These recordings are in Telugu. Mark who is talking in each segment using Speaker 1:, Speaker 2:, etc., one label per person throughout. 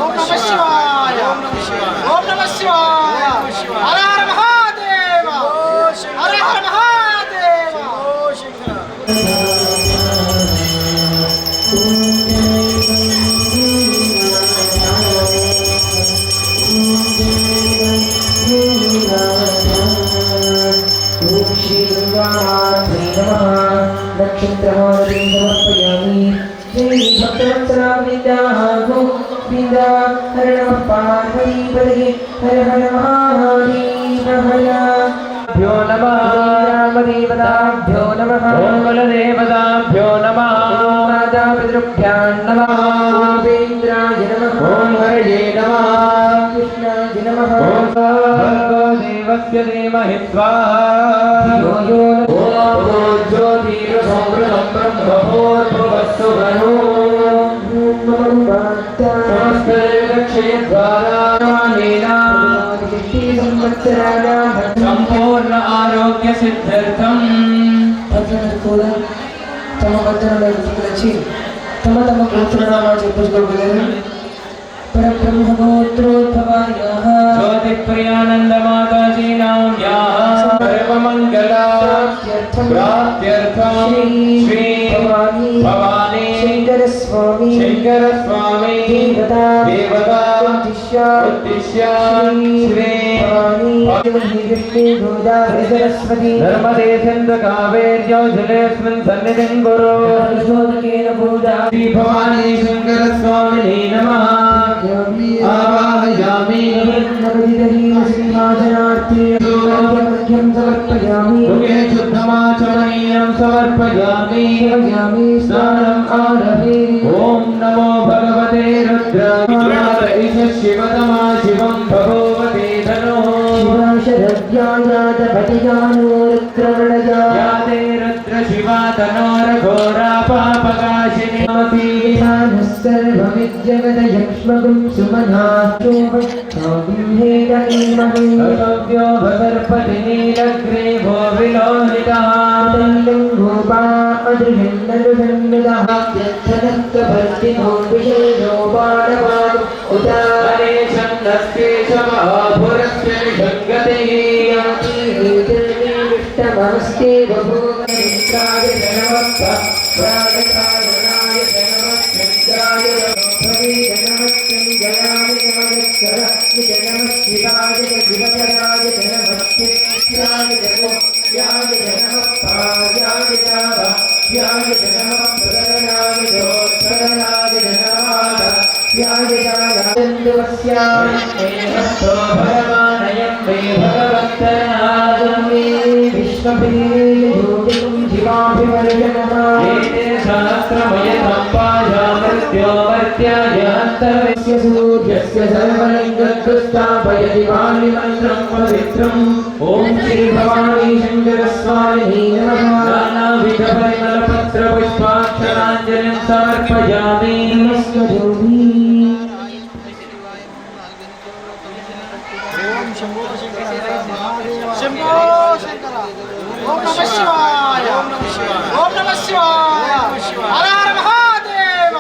Speaker 1: ఓం నమః శివాయ. ఓం నమః శివాయ. హర హర మహాదేవ. హర హర మహాదేవ.
Speaker 2: नक्षत्रमालतीं समर्पयामि। जय भक्तवत्सलावृन्दाः गोविन्दा हर नमः पार्वतीपतये हर हर महादेव हर।
Speaker 3: भ्यो नमः
Speaker 2: रामदेवताभ्यो नमः
Speaker 3: मंगलदेवताभ्यो नमः
Speaker 2: माता पितृभ्यां नमः देवेन्द्राय नमः
Speaker 3: ओम हरये नमः
Speaker 2: कृष्णाय नमः
Speaker 3: ओम भर्गो देवस्य धीमहि स्वाहा
Speaker 2: यो यो
Speaker 3: ओम ज्योतिर्समृतं ब्रह्मभूर्भुवस्सु वनो संपूर्ण आरोग्य सिद्ध्यर्थम
Speaker 2: కూడా తమ భక్తులను గుర్తుకొచ్చి తమ తమ గోత్రనామాలు చెప్పుకోగలరు. परब्रह्मगोत्रोद्भवायाः
Speaker 3: ज्योतिप्रियानंद माताजी नाम्याः सर्वमंगला प्राप्त्यर्थं श्री भवानी शंकर स्वामी देवता उद्दिश्य श्री भवानी गोदावरी सरस्वती नर्मदे सिंधु कावेर्यौ जलेऽस्मिन् सन्निधिं कुरु श्री भवानी शंकर स्वामिने नमः आवाहयामि शुद्धमाचमनीयं समर्पयामि स्नानम् आरभे। ओम नमो भगवते रुद्राय शिवतमा शिवं भगवते धनो याते रुद्र शिवा तनोरघोरा पापकाशिनी
Speaker 2: सर्वमिद्यगदयक्ष्मगुं सुमनाशोभ्यो
Speaker 3: भगर्पति नीलग्रीवो विलोहितः
Speaker 2: तैलं गोपा अदृशन्नदुषन्नदाभ्यर्थनक्कभर्तिनो विषयो बाणवान् उदारे
Speaker 3: छन्दस्ते समाभुरस्य विषङ्गतिः
Speaker 2: यातिष्टमस्ते बभूवनिन्द्राय धनवत्तः प्रागकारुणाय धनवत्सन्द्राय भवे धनवत्सञ्जयाय नमस्कराय नमः शिवाय शिवकराय धनवत्सन्द्राय धनोऽयाय धनः पायाय दावायाय धनः प्रकरणाय दोत्तरणाय धनवादायाय दानन्दवस्याय
Speaker 3: हस्तो भगवानयं मे भगवत्तनादमे
Speaker 2: विश्वभेदयोगिं जीवाभिवर्यनः
Speaker 3: एते सहस्रमयं पायामृत्यो मर्त्याय अन्तर्वस्य
Speaker 2: सूर्यस्य सर्वलिङ्गस्थापयति वाणिमन्त्रं पवित्रम् ॐ श्री भवानी शंकर स्वामिने नमः।
Speaker 3: नानाविधपरिमलपत्रपुष्पाक्षराञ्जलिं समर्पयामि
Speaker 2: नमस्करोमि।
Speaker 1: शंभो शंकर. ओम नमः शिवाय. ओम नमः शिवाय. हर हर महादेव.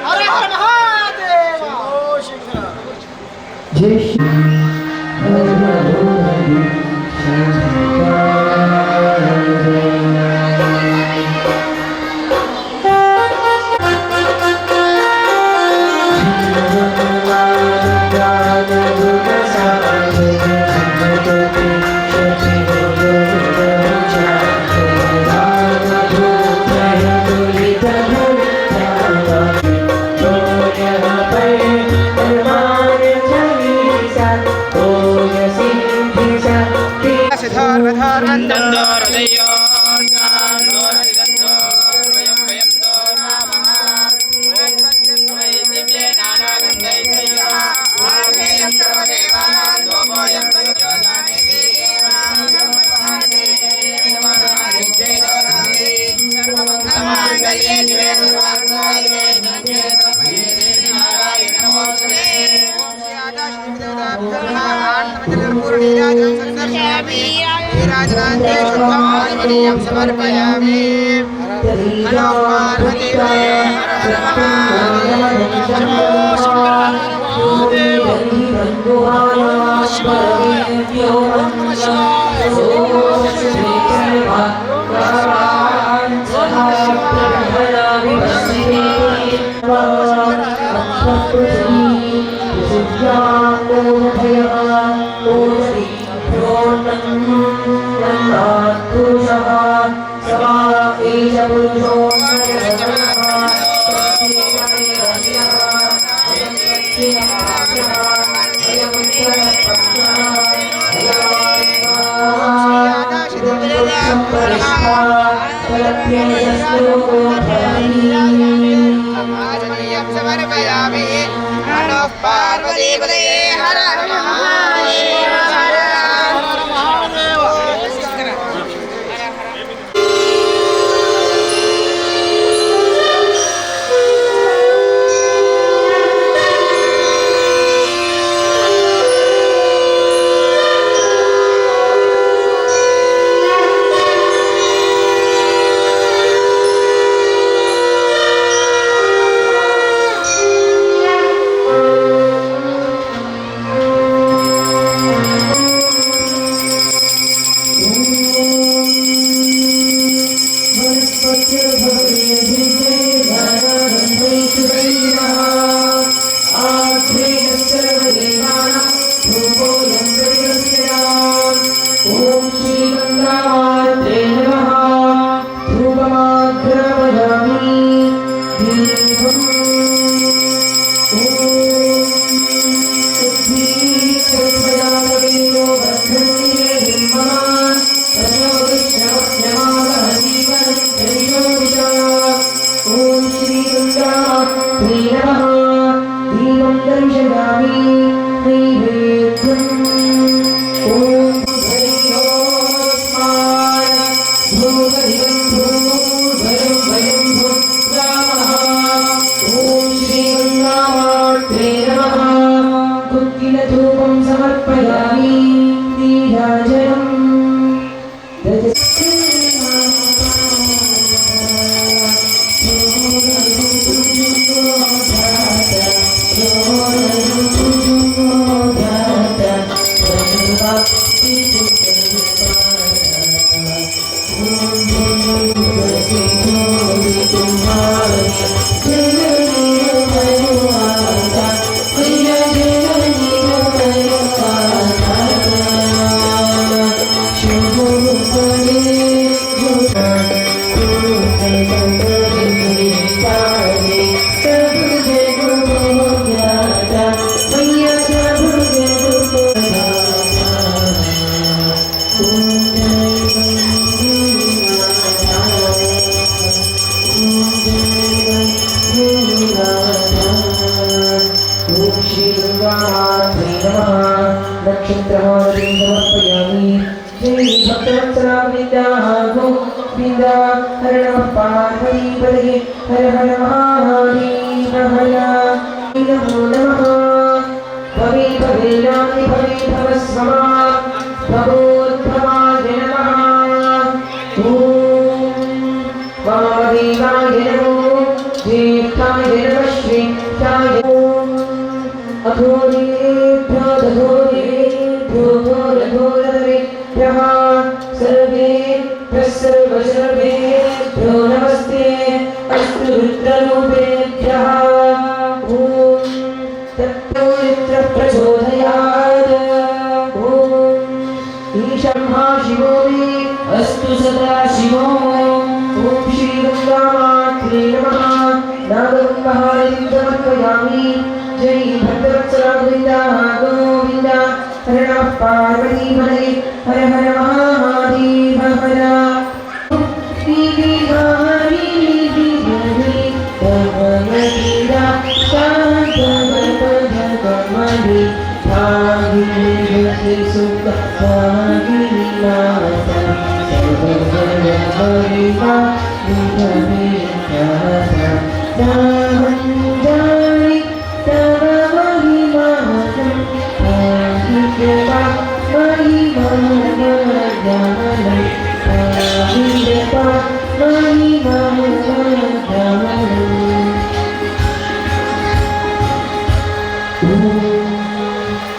Speaker 1: हर हर महादेव.
Speaker 2: जय श्री
Speaker 1: समर्पयामि। नमो पार्वती हर हर महादेव। शंभो शंकर। पार्वती हर हर महादेव हर हर महादेव।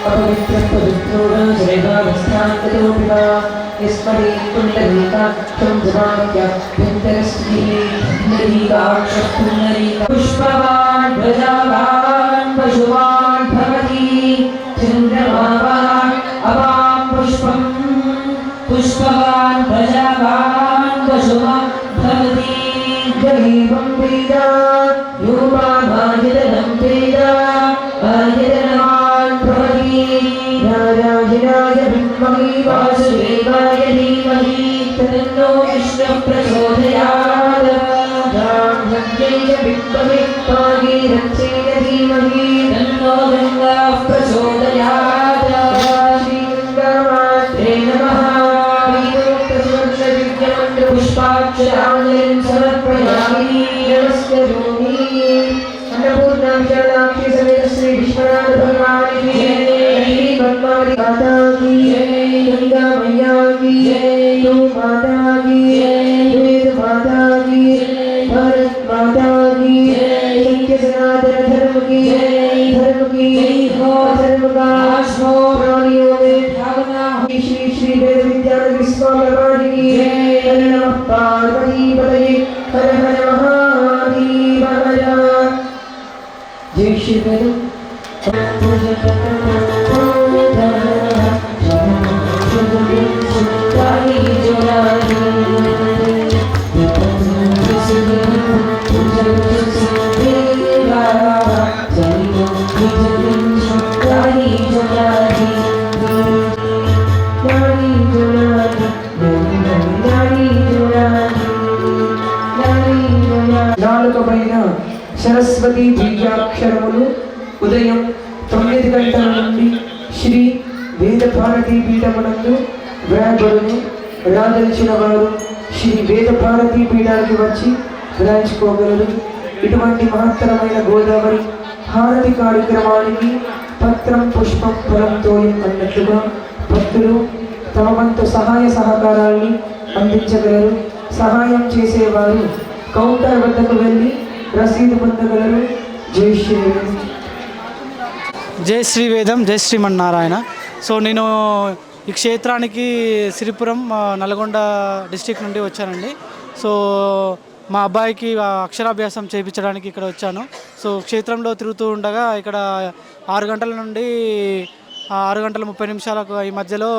Speaker 2: अपवित्रं पवित्रोगा श्रेधावस्थान्ततोऽपिवा यस्मरे पुण्डरीकाक्षं जमात्य पुण्डरीकाक्षं पुष्पवान् प्रजावान् पशुवान् भवति चन्द्रमावान् अवां पुष्पं पुष्पवान् प्रजावान् पशुवान् भवति दैवं वेद योमामायतनं वेद आयतनवान् भवति नारायणाय विद्महे वासुदेवाय धीमहि तन्नो विष्णुः प्रचोदयात् ब्रह्मण्येन विद्महे भागीरथ्येन धीमहि तन्नो गङ्गाः प्रचोदयात् श्रीगङ्गामात्रे नमः पुष्पाक्षराञ्जलिं समर्पयामि नमस्करोमि अन्नपूर्णां शरणाक्षि समेत श्री विश्वनाथ भगवान की जय पद्मावती माता की जय गंगा मैया की जय गौ माता की जय वेद माता की जय भारत माता की जय सत्य सनातन धर्म की जय धर्म की हो धर्म का आश्रो प्राणियों में भावना श्री श्री वेद विद्यानंद स्वामी महाराज की जय नमः पार्वती पतये हर हर महादेव हर जय श्री वेद నాలుకపైన సరస్వతి బీజాక్షరములు ఉదయం 9 గంటల నుండి శ్రీ వేద భారతీ పీఠమునందు వ్రాయబడును. రాదలిచిన వారు శ్రీ వేద భారతీ పీఠానికి వచ్చి వ్రాయించుకోగలరు. ఇటువంటి మహత్తరమైన గోదావరి హారతి కార్యక్రమానికి పత్రం పుష్పం ఫలంతో అన్నట్లుగా భక్తులు తమ వంతు సహాయ సహకారాన్ని అందించగలరు. సహాయం చేసేవారు కౌంటర్ వద్దకు వెళ్ళి రసీదు పొందగలరు. జై శ్రీవేదం.
Speaker 1: జై శ్రీవేదం, జై శ్రీమన్నారాయణ. సో నేను ఈ క్షేత్రానికి సిరిపురం నల్గొండ డిస్టిక్ నుండి వచ్చానండి. సో మా అబ్బాయికి అక్షరాభ్యాసం చేయించడానికి ఇక్కడ వచ్చాను. సో క్షేత్రంలో తిరుగుతూ ఉండగా ఇక్కడ 6 గంటల నుండి 6 గంటల 30 నిమిషాలకు ఈ మధ్యలో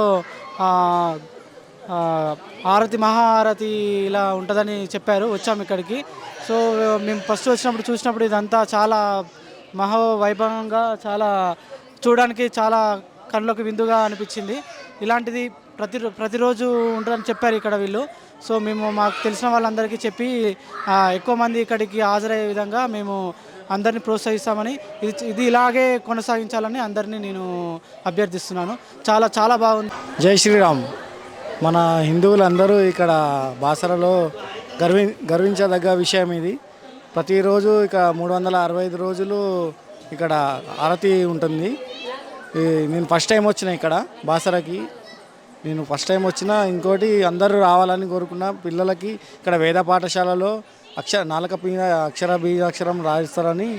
Speaker 1: ఆరతి మహాఆరతి ఇలా ఉంటుందని చెప్పారు. వచ్చాము ఇక్కడికి. సో మేము ఫస్ట్ వచ్చినప్పుడు చూసినప్పుడు ఇదంతా చాలా మహావైభవంగా, చాలా చూడడానికి చాలా కళ్ళకు విందుగా అనిపించింది. ఇలాంటిది ప్రతిరోజు ఉంటుందని చెప్పారు ఇక్కడ వీళ్ళు. సో మేము మాకు తెలిసిన వాళ్ళందరికీ చెప్పి ఎక్కువ మంది ఇక్కడికి హాజరయ్యే విధంగా మేము అందరినీ ప్రోత్సహిస్తామని, ఇది ఇలాగే కొనసాగించాలని అందరినీ నేను అభ్యర్థిస్తున్నాను. చాలా చాలా బాగుంది.
Speaker 4: జై శ్రీరామ్. మన హిందువులందరూ ఇక్కడ బాసరలో గర్వించదగ్గ విషయం ఇది. ప్రతిరోజు ఇక 365 రోజులు ఇక్కడ ఆరతి ఉంటుంది. నేను ఫస్ట్ టైం వచ్చిన ఇక్కడ బాసరకి. నేను ఫస్ట్ టైం వచ్చిన. ఇంకోటి అందరూ రావాలని కోరుకున్న పిల్లలకి ఇక్కడ వేద పాఠశాలలో నాలుక పైన అక్షర బీజాక్షరం రాయిస్తారని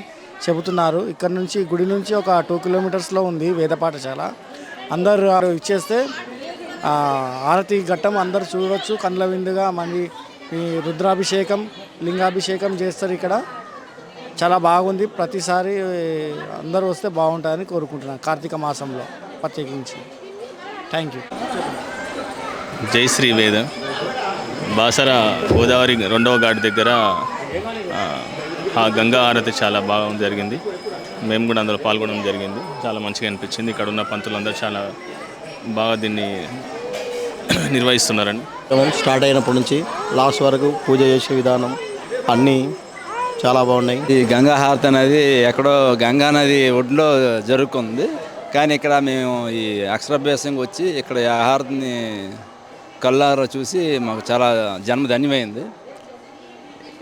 Speaker 4: చెబుతున్నారు. ఇక్కడ నుంచి గుడి నుంచి ఒక 2 కిలోమీటర్స్లో ఉంది వేద పాఠశాల. అందరూ ఇచ్చేస్తే ఆరతి ఘట్టం అందరూ చూడవచ్చు కండ్ల విందుగా. మళ్ళీ ఈ రుద్రాభిషేకం, లింగాభిషేకం చేస్తారు ఇక్కడ. చాలా బాగుంది. ప్రతిసారి అందరూ వస్తే బాగుంటుందని కోరుకుంటున్నాను కార్తీక మాసంలో ప్రత్యేకించి. Thank you.
Speaker 5: జై శ్రీవేద. బాసర గోదావరి 2వ ఘాట్ దగ్గర ఆ గంగా హారతి చాలా బాగా జరిగింది. మేము కూడా అందులో పాల్గొనడం జరిగింది. చాలా మంచిగా అనిపించింది. ఇక్కడ ఉన్న పంతులందరూ చాలా బాగా దీన్ని నిర్వహిస్తున్నారండి.
Speaker 6: స్టార్ట్ అయినప్పటి నుంచి లాస్ట్ వరకు పూజ చేసే విధానం అన్నీ చాలా బాగున్నాయి.
Speaker 7: ఈ గంగా హారతి అనేది ఎక్కడో గంగా నది ఒడ్లో జరుగుతుంది. కానీ ఇక్కడ మేము ఈ అక్షరాభ్యాసంగా వచ్చి ఇక్కడ ఈ హారతిని కళ్ళారా చూసి మాకు చాలా జన్మ ధన్యమైంది.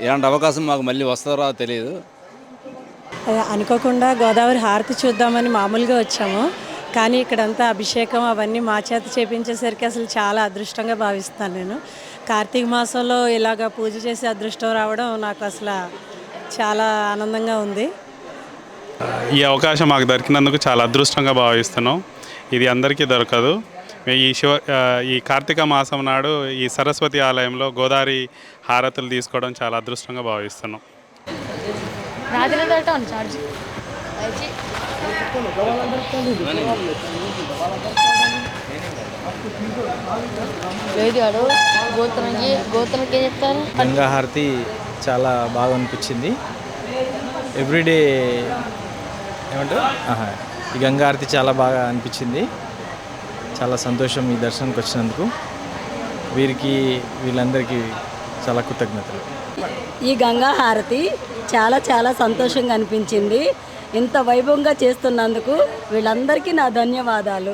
Speaker 7: ఇలాంటి అవకాశం మాకు మళ్ళీ వస్తారో తెలియదు.
Speaker 8: అనుకోకుండా గోదావరి హారతి చూద్దామని మామూలుగా వచ్చాము. కానీ ఇక్కడంతా అభిషేకం అవన్నీ మా చేత చేపించేసరికి అసలు చాలా అదృష్టంగా భావిస్తాను నేను. కార్తీక మాసంలో ఇలాగ పూజ చేసి అదృష్టం రావడం నాకు అసలు చాలా ఆనందంగా ఉంది.
Speaker 9: ఈ అవకాశం మాకు దొరికినందుకు చాలా అదృష్టంగా భావిస్తున్నాం. ఇది అందరికీ దొరకదు. ఈ కార్తీక మాసం నాడు ఈ సరస్వతి ఆలయంలో గోదావరి హారతులు తీసుకోవడం చాలా అదృష్టంగా భావిస్తున్నాం.
Speaker 10: గంగా హారతి చాలా బాగా అనిపించింది. ఎవ్రీడే ఏమంటారు ఈ గంగా హారతి చాలా బాగా అనిపించింది. చాలా సంతోషం ఈ దర్శనానికి వచ్చినందుకు. వీళ్ళందరికీ చాలా కృతజ్ఞతలు.
Speaker 8: ఈ గంగా హారతి చాలా చాలా సంతోషంగా అనిపించింది. ఇంత వైభవంగా చేస్తున్నందుకు వీళ్ళందరికీ నా ధన్యవాదాలు.